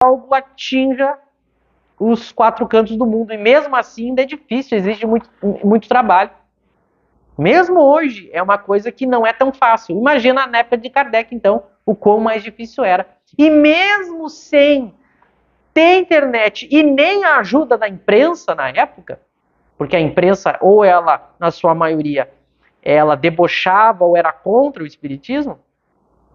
algo atinja os 4 cantos do mundo. E mesmo assim ainda é difícil, exige muito trabalho. Mesmo hoje é uma coisa que não é tão fácil. Imagina na época de Kardec, então, o quão mais difícil era. E mesmo sem ter internet e nem a ajuda da imprensa na época, porque a imprensa, ou ela, na sua maioria, ela debochava ou era contra o espiritismo,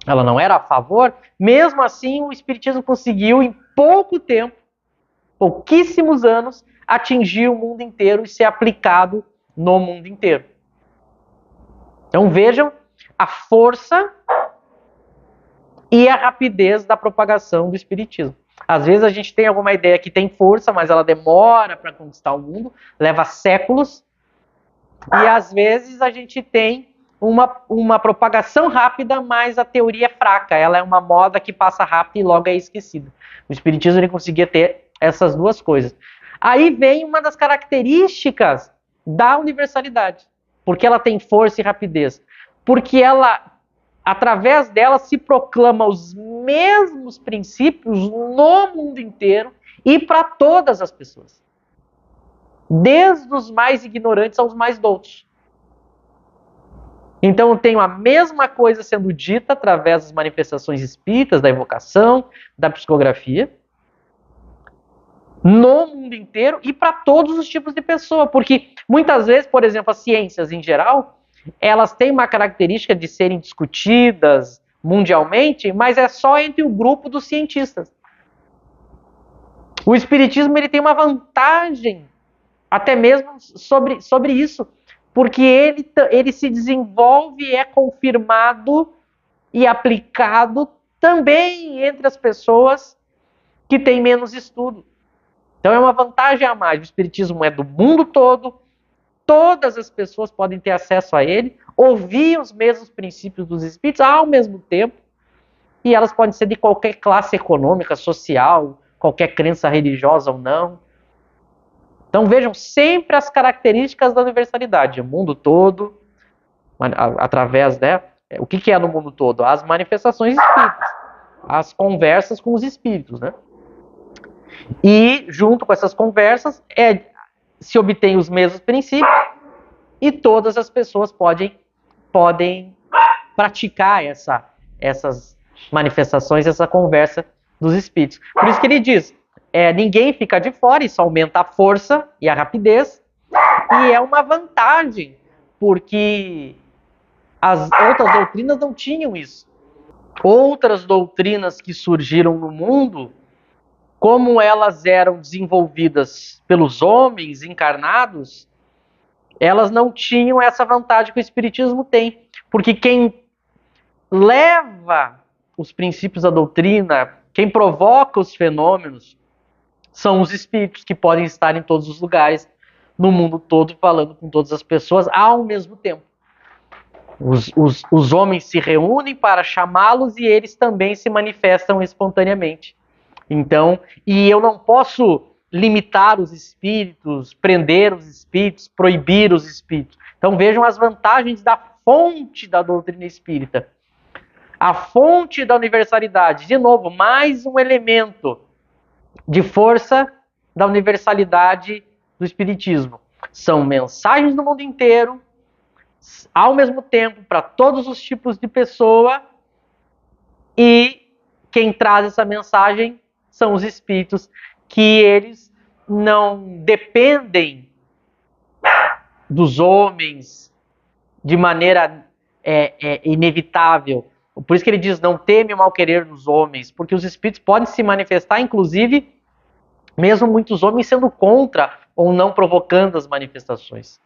ela não era a favor, mesmo assim o espiritismo conseguiu, em pouco tempo, pouquíssimos anos, atingir o mundo inteiro e ser aplicado no mundo inteiro. Então vejam a força e a rapidez da propagação do espiritismo. Às vezes a gente tem alguma ideia que tem força, mas ela demora para conquistar o mundo, leva séculos. E às vezes a gente tem uma propagação rápida, mas a teoria é fraca. Ela é uma moda que passa rápido e logo é esquecida. O espiritismo ele conseguia ter essas duas coisas. Aí vem uma das características da universalidade. Porque ela tem força e rapidez. Porque ela, através dela, se proclama os mesmos princípios no mundo inteiro e para todas as pessoas. Desde os mais ignorantes aos mais doutos. Então eu tenho a mesma coisa sendo dita através das manifestações espíritas, da evocação, da psicografia, no mundo inteiro e para todos os tipos de pessoa. Porque muitas vezes, por exemplo, as ciências em geral, elas têm uma característica de serem discutidas mundialmente, mas é só entre o grupo dos cientistas. O espiritismo ele tem uma vantagem até mesmo sobre isso, porque ele se desenvolve e é confirmado e aplicado também entre as pessoas que têm menos estudo. Então é uma vantagem a mais. O espiritismo é do mundo todo, todas as pessoas podem ter acesso a ele, ouvir os mesmos princípios dos espíritos ao mesmo tempo, e elas podem ser de qualquer classe econômica, social, qualquer crença religiosa ou não. Então vejam sempre as características da universalidade. O mundo todo, através o que é no mundo todo? As manifestações espíritas, as conversas com os espíritos, né? E junto com essas conversas se obtém os mesmos princípios e todas as pessoas podem praticar essas manifestações, essa conversa dos espíritos. Por isso que ele diz, ninguém fica de fora, isso aumenta a força e a rapidez, e é uma vantagem, porque as outras doutrinas não tinham isso. Outras doutrinas que surgiram no mundo, como elas eram desenvolvidas pelos homens encarnados, elas não tinham essa vantagem que o espiritismo tem. Porque quem leva os princípios da doutrina, quem provoca os fenômenos, são os espíritos que podem estar em todos os lugares, no mundo todo, falando com todas as pessoas ao mesmo tempo. Os homens se reúnem para chamá-los e eles também se manifestam espontaneamente. Então, e eu não posso limitar os espíritos, prender os espíritos, proibir os espíritos. Então vejam as vantagens da fonte da doutrina espírita. A fonte da universalidade, de novo, mais um elemento de força da universalidade do espiritismo. São mensagens do mundo inteiro, ao mesmo tempo, para todos os tipos de pessoa, e quem traz essa mensagem são os espíritos, que eles não dependem dos homens de maneira inevitável. Por isso que ele diz, não teme o mal querer dos homens, porque os espíritos podem se manifestar, inclusive, mesmo muitos homens sendo contra ou não provocando as manifestações.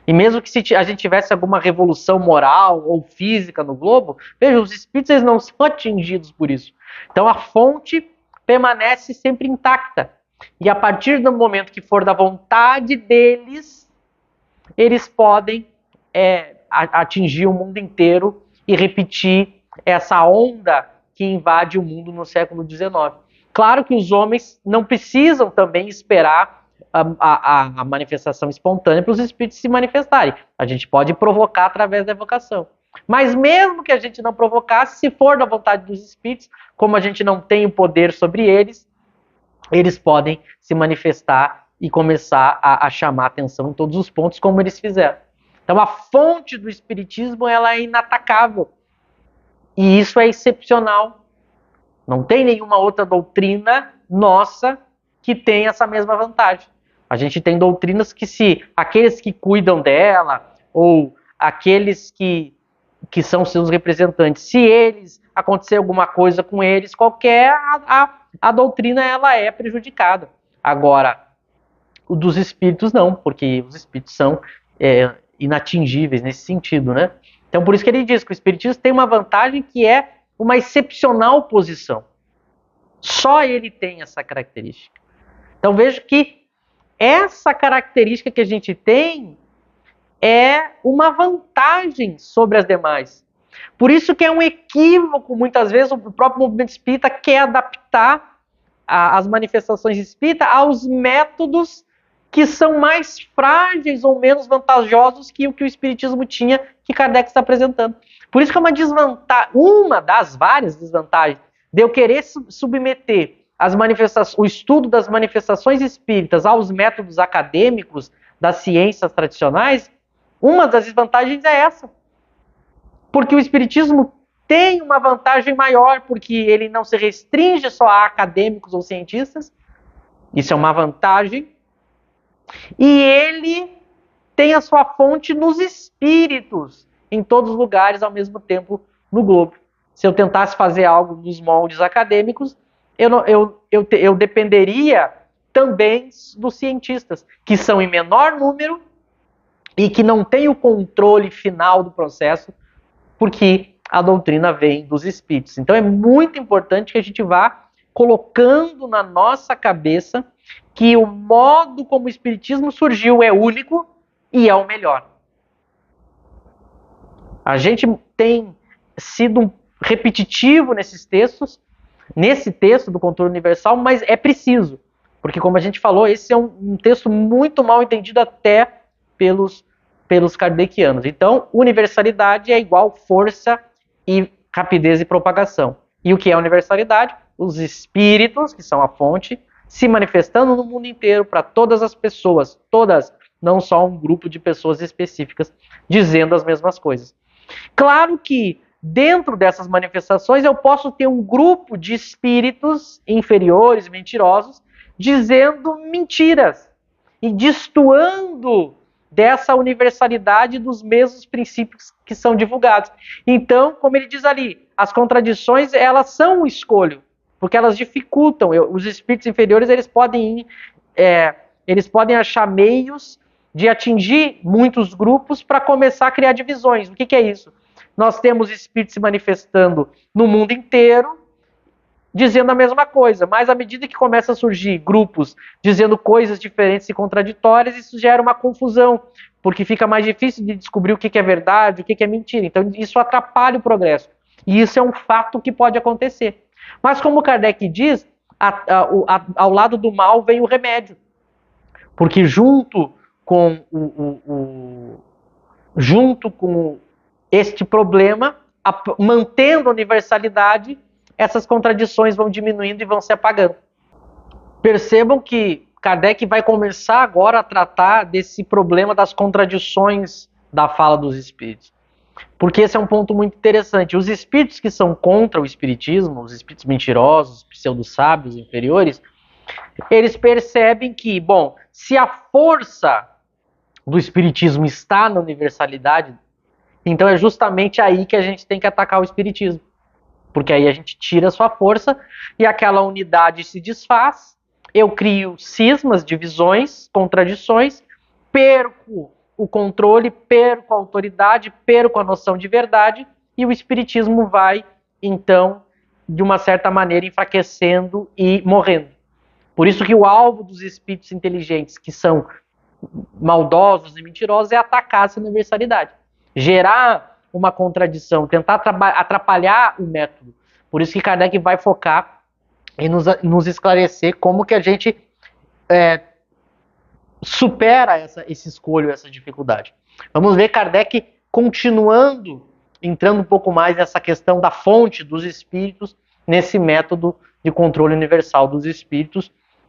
E mesmo que a gente tivesse alguma revolução moral ou física no globo, veja, os espíritos eles não são atingidos por isso. Então a fonte permanece sempre intacta. E a partir do momento que for da vontade deles, eles podem atingir o mundo inteiro e repetir essa onda que invade o mundo no século XIX. Claro que os homens não precisam também esperar a manifestação espontânea para os espíritos se manifestarem. A gente pode provocar através da evocação. Mas mesmo que a gente não provocasse, se for da vontade dos espíritos, como a gente não tem o poder sobre eles, eles podem se manifestar e começar a chamar atenção em todos os pontos, como eles fizeram. Então a fonte do espiritismo ela é inatacável. E isso é excepcional. Não tem nenhuma outra doutrina nossa que tenha essa mesma vantagem. A gente tem doutrinas que se aqueles que cuidam dela, ou aqueles que são seus representantes, se eles acontecer alguma coisa com eles, a doutrina ela é prejudicada. Agora, o dos espíritos não, porque os espíritos são inatingíveis nesse sentido, né? Então, por isso que ele diz que o espiritismo tem uma vantagem que é uma excepcional posição. Só ele tem essa característica. Então, veja que essa característica que a gente tem é uma vantagem sobre as demais. Por isso que é um equívoco, muitas vezes, o próprio movimento espírita quer adaptar as manifestações espíritas aos métodos que são mais frágeis ou menos vantajosos que o espiritismo tinha, que Kardec está apresentando. Por isso que é uma desvantagem, uma das várias desvantagens de eu querer submeter o estudo das manifestações espíritas aos métodos acadêmicos das ciências tradicionais. Uma das desvantagens é essa. Porque o espiritismo tem uma vantagem maior, porque ele não se restringe só a acadêmicos ou cientistas. Isso é uma vantagem. E ele tem a sua fonte nos espíritos, em todos os lugares, ao mesmo tempo, no globo. Se eu tentasse fazer algo nos moldes acadêmicos, eu dependeria também dos cientistas, que são em menor número e que não têm o controle final do processo, porque a doutrina vem dos espíritos. Então é muito importante que a gente vá colocando na nossa cabeça que o modo como o espiritismo surgiu é único e é o melhor. A gente tem sido repetitivo nesses textos, nesse texto do controle universal, mas é preciso, porque como a gente falou, esse é um texto muito mal entendido até pelos kardecianos. Então, universalidade é igual força e rapidez e propagação. E o que é universalidade? Os espíritos, que são a fonte, se manifestando no mundo inteiro para todas as pessoas, todas, não só um grupo de pessoas específicas, dizendo as mesmas coisas. Claro que dentro dessas manifestações eu posso ter um grupo de espíritos inferiores, mentirosos, dizendo mentiras e destoando dessa universalidade dos mesmos princípios que são divulgados. Então, como ele diz ali, as contradições elas são um escolho, porque elas dificultam. Os espíritos inferiores eles podem achar meios de atingir muitos grupos para começar a criar divisões. O que é isso? Nós temos espíritos se manifestando no mundo inteiro, dizendo a mesma coisa, mas à medida que começa a surgir grupos dizendo coisas diferentes e contraditórias, isso gera uma confusão, porque fica mais difícil de descobrir o que é verdade, o que é mentira. Então isso atrapalha o progresso. E isso é um fato que pode acontecer. Mas como Kardec diz, ao lado do mal vem o remédio. Porque junto com este problema, mantendo a universalidade, essas contradições vão diminuindo e vão se apagando. Percebam que Kardec vai começar agora a tratar desse problema das contradições da fala dos espíritos. Porque esse é um ponto muito interessante. Os espíritos que são contra o espiritismo, os espíritos mentirosos, pseudo-sábios inferiores, eles percebem que, bom, se a força do espiritismo está na universalidade, então é justamente aí que a gente tem que atacar o espiritismo. Porque aí a gente tira a sua força e aquela unidade se desfaz, eu crio cismas, divisões, contradições, perco o controle, perco a autoridade, perco a noção de verdade e o espiritismo vai, então, de uma certa maneira, enfraquecendo e morrendo. Por isso que o alvo dos espíritos inteligentes, que são maldosos e mentirosos, é atacar essa universalidade. Gerar uma contradição, tentar atrapalhar o método. Por isso que Kardec vai focar em nos esclarecer como que a gente supera esse escolho, essa dificuldade. Vamos ver Kardec continuando, entrando um pouco mais nessa questão da fonte dos espíritos, nesse método de controle universal dos espíritos,